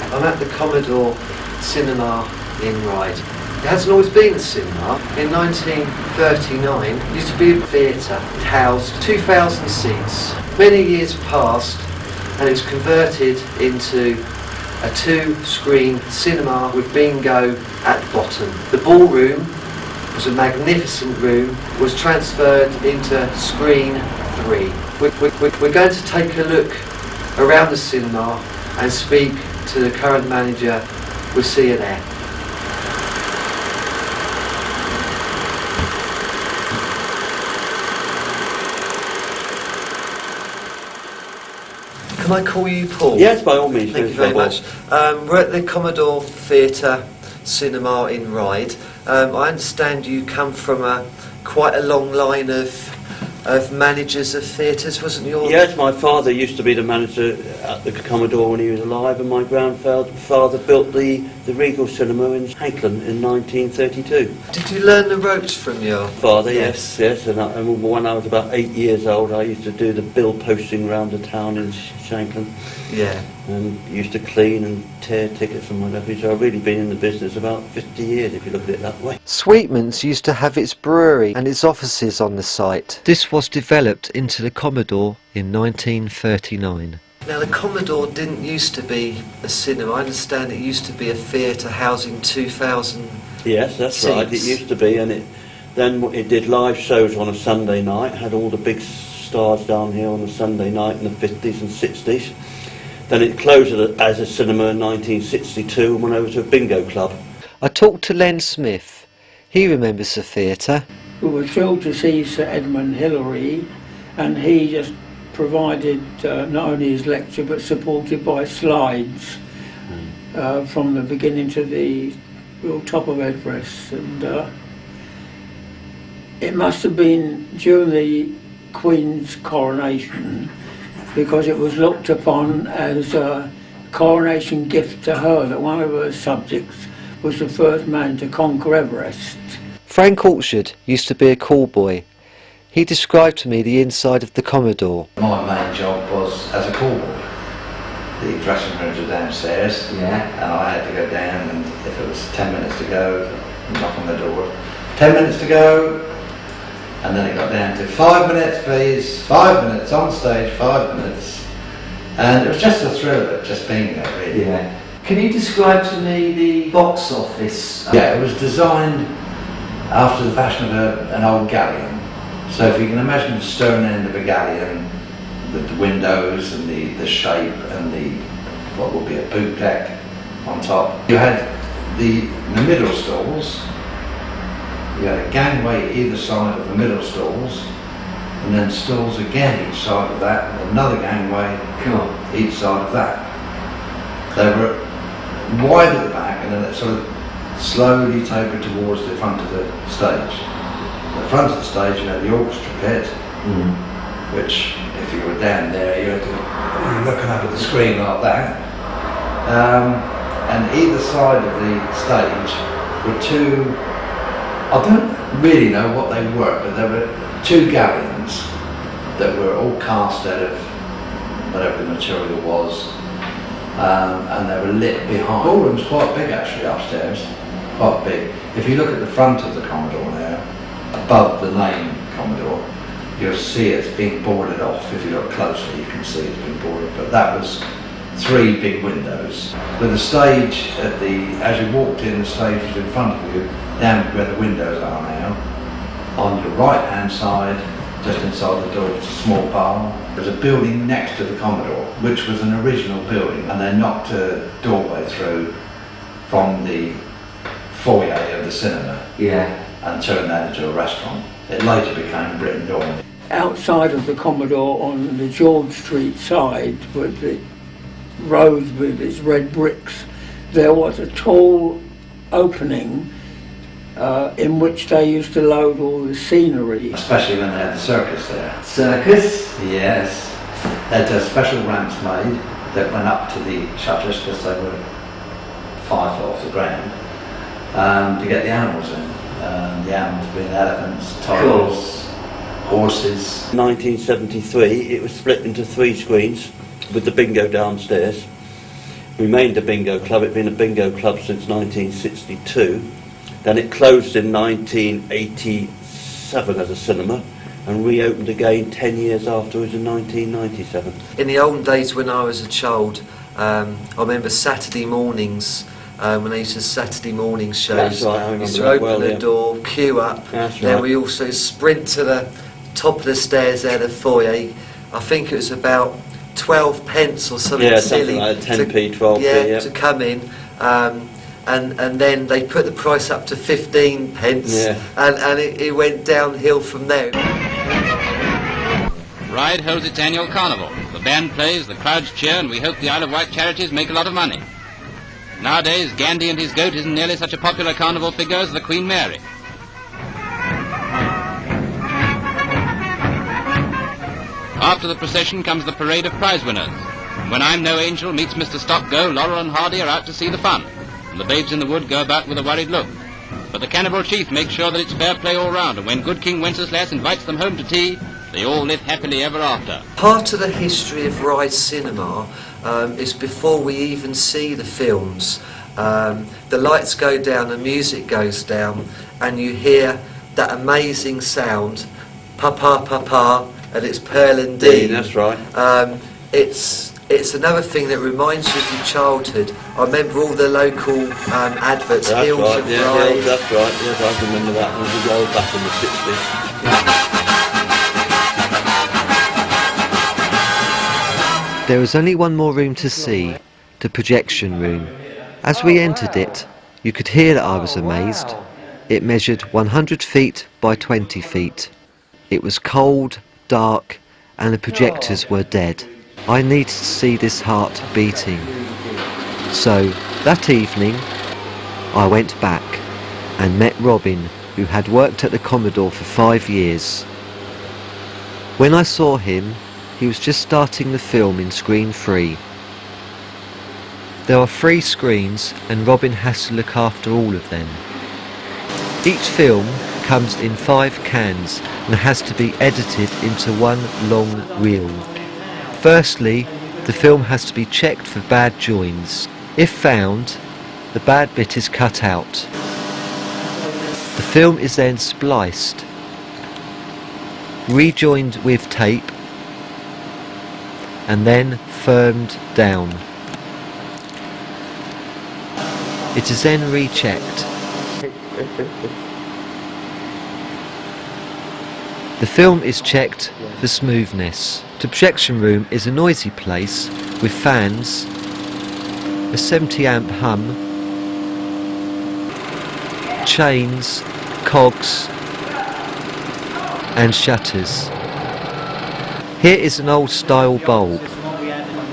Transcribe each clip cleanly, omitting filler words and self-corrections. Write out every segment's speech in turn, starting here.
I'm at the Commodore cinema in Ryde. It hasn't always been a cinema. In 1939, it used to be a theatre. It housed 2,000 seats. Many years passed and it was converted into a 2-screen cinema with bingo at the bottom. The ballroom was a magnificent room, was transferred into screen 3. We're going to take a look around the cinema and speak to the current manager. We'll see you there. Can I call you Paul? Yes, by all means. Thank you very much. We're at the Commodore Theatre Cinema in Ryde. I understand you come from quite a long line of managers of theatres, wasn't your? Yes, my father used to be the manager at the Commodore when he was alive, and my grandfather built the Regal Cinema in Hanklin in 1932. Did you learn the ropes from your father? Yes. And when I was about 8 years old, I used to do the bill posting around the town in Shanklin. Yeah. And used to clean and tear tickets and whatever. So I've really been in the business about 50 years, if you look at it that way. Sweetman's used to have its brewery and its offices on the site. This was developed into the Commodore in 1939. Now the Commodore didn't used to be a cinema. I understand it used to be a theatre housing 2,000 Yes, that's seats. right. It used to be, and then it did live shows on a Sunday night. Had all the big stars down here on a Sunday night in the 50s and 60s. Then it closed as a cinema in 1962 and went over to a bingo club. I talked to Len Smith. He remembers the theatre. We were thrilled to see Sir Edmund Hillary, and he just provided not only his lecture but supported by slides from the beginning to the real top of Everest. And it must have been during the Queen's coronation, because it was looked upon as a coronation gift to her that one of her subjects was the first man to conquer Everest. Frank Orchard used to be a call boy. He described to me the inside of the Commodore. My main job was as a call boy. The dressing rooms were downstairs, and I had to go down, and if it was 10 minutes to go, knock on the door. 10 minutes to go, and then it got down to 5 minutes please, 5 minutes on stage, 5 minutes. And it was just a thrill of just being there, really. Yeah. Can you describe to me the box office? Yeah, it was designed after the fashion of an old galleon. So if you can imagine the stern end of a galleon with the windows and the shape and what would be a poop deck on top. You had the middle stalls. You had a gangway either side of the middle stalls, and then stalls again each side of that, and another gangway each side of that. They were wide at the back, and then it sort of slowly tapered towards the front of the stage. At the front of the stage you had the orchestra pit, which if you were down there you had to be looking up at the screen like that. And either side of the stage were two, I don't really know what they were, but there were two galleons that were all cast out of whatever the material was, and they were lit behind. The ballroom's quite big actually upstairs, quite big. If you look at the front of the Commodore now, above the name Commodore, you'll see it's being boarded off. If you look closely you can see it's been boarded, but that was 3 big windows with a stage at as you walked in, the stage was in front of you, down where the windows are now. On your right hand side, just inside the door, was a small bar. There's a building next to the Commodore, which was an original building, and they knocked a doorway through from the foyer of the cinema and turned that into a restaurant. It later became Britain Dawn. Outside of the Commodore on the George Street side, with the road with its red bricks, there was a tall opening in which they used to load all the scenery. Especially when they had the circus there. Circus? Yes. They had special ramps made that went up to the shutters because they were 5 foot off the ground to get the animals in. The animals being elephants, tigers, horses. In 1973 it was split into 3 screens with the bingo downstairs, remained a bingo club. It'd been a bingo club since 1962. Then it closed in 1987 as a cinema and reopened again 10 years afterwards in 1997. In the olden days when I was a child, I remember Saturday mornings, when they used to Saturday morning shows. That's right, I remember used to that open well, the yeah. door, queue up. That's Then right. we also sprint to the top of the stairs there, the foyer. I think it was about 12 pence or something Yeah, silly. something like 10p, 12p, yeah. To come in. And then they put the price up to 15 pence, Yeah. and it went downhill from there. Ryde holds its annual carnival. The band plays, the crowds cheer, and we hope the Isle of Wight charities make a lot of money. Nowadays, Gandhi and his goat isn't nearly such a popular carnival figure as the Queen Mary. After the procession comes the parade of prize winners. And when I'm No Angel meets Mr. Stop-Go, Laurel and Hardy are out to see the fun, and the babes in the wood go about with a worried look. But the cannibal chief makes sure that it's fair play all round, and when good King Wenceslas invites them home to tea, they all live happily ever after. Part of the history of Ryde cinema is before we even see the films. The lights go down, the music goes down, and you hear that amazing sound, pa-pa, pa-pa, and it's Pearl and Dean. That's right. It's another thing that reminds you of your childhood. I remember all the local adverts, That's Hills right, of yeah, Ryde. Hills, that's right. Yes, I can remember that. It was well back in the 60s. There was only one more room to see, the projection room. As we entered it, you could hear that I was amazed. It measured 100 feet by 20 feet. It was cold, dark, and the projectors were dead. I needed to see this heart beating. So, that evening, I went back and met Robin, who had worked at the Commodore for 5 years. When I saw him, he was just starting the film in screen 3. There are 3 screens and Robin has to look after all of them. Each film comes in 5 cans and has to be edited into one long reel. Firstly, the film has to be checked for bad joins. If found, the bad bit is cut out. The film is then spliced, rejoined with tape, and then firmed down. It is then rechecked. The film is checked for smoothness. The projection room is a noisy place with fans, a 70 amp hum, chains, cogs and shutters. Here is an old style bulb,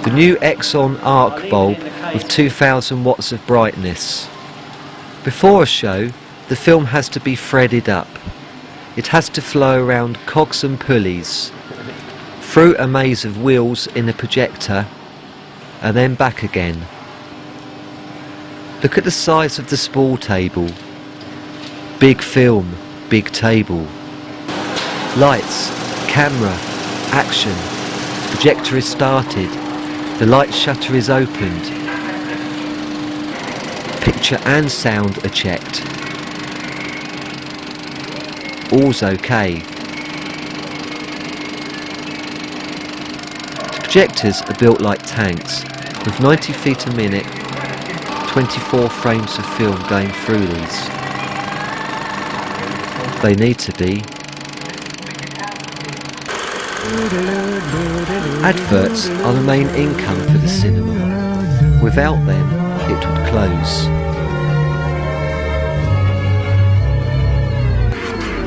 the new Exxon arc bulb with 2000 watts of brightness. Before a show, the film has to be threaded up. It has to flow around cogs and pulleys, through a maze of wheels in a projector, and then back again. Look at the size of the spool table. Big film, big table. Lights, camera, action. The projector is started. The light shutter is opened. Picture and sound are checked. All's okay. The projectors are built like tanks, with 90 feet a minute, 24 frames of film going through these. They need to be. Adverts are the main income for the cinema. Without them, it would close.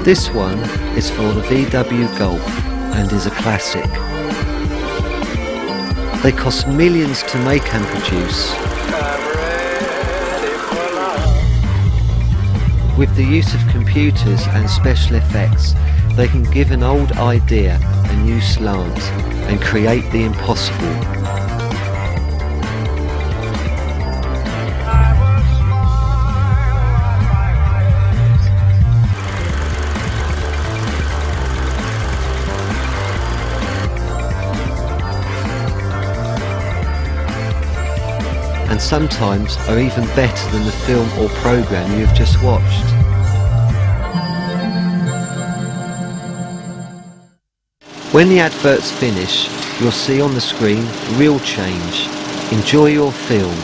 This one is for the VW Golf and is a classic. They cost millions to make and produce. With the use of computers and special effects, they can give an old idea a new slant and create the impossible. and sometimes are even better than the film or programme you have just watched. When the adverts finish, you'll see on the screen Reel Change. Enjoy your film.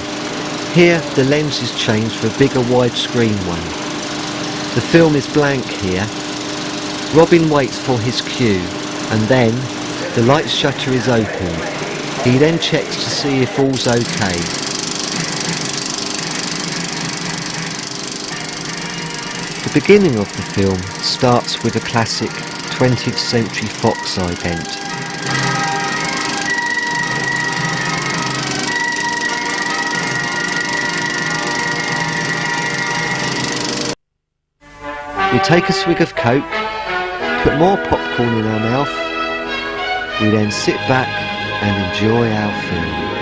Here the lens is changed for a bigger widescreen one. The film is blank here. Robin waits for his cue, and then the light shutter is opened. He then checks to see if all's okay. The beginning of the film starts with a classic 20th Century Fox ident. We take a swig of Coke, put more popcorn in our mouth, we then sit back and enjoy our film.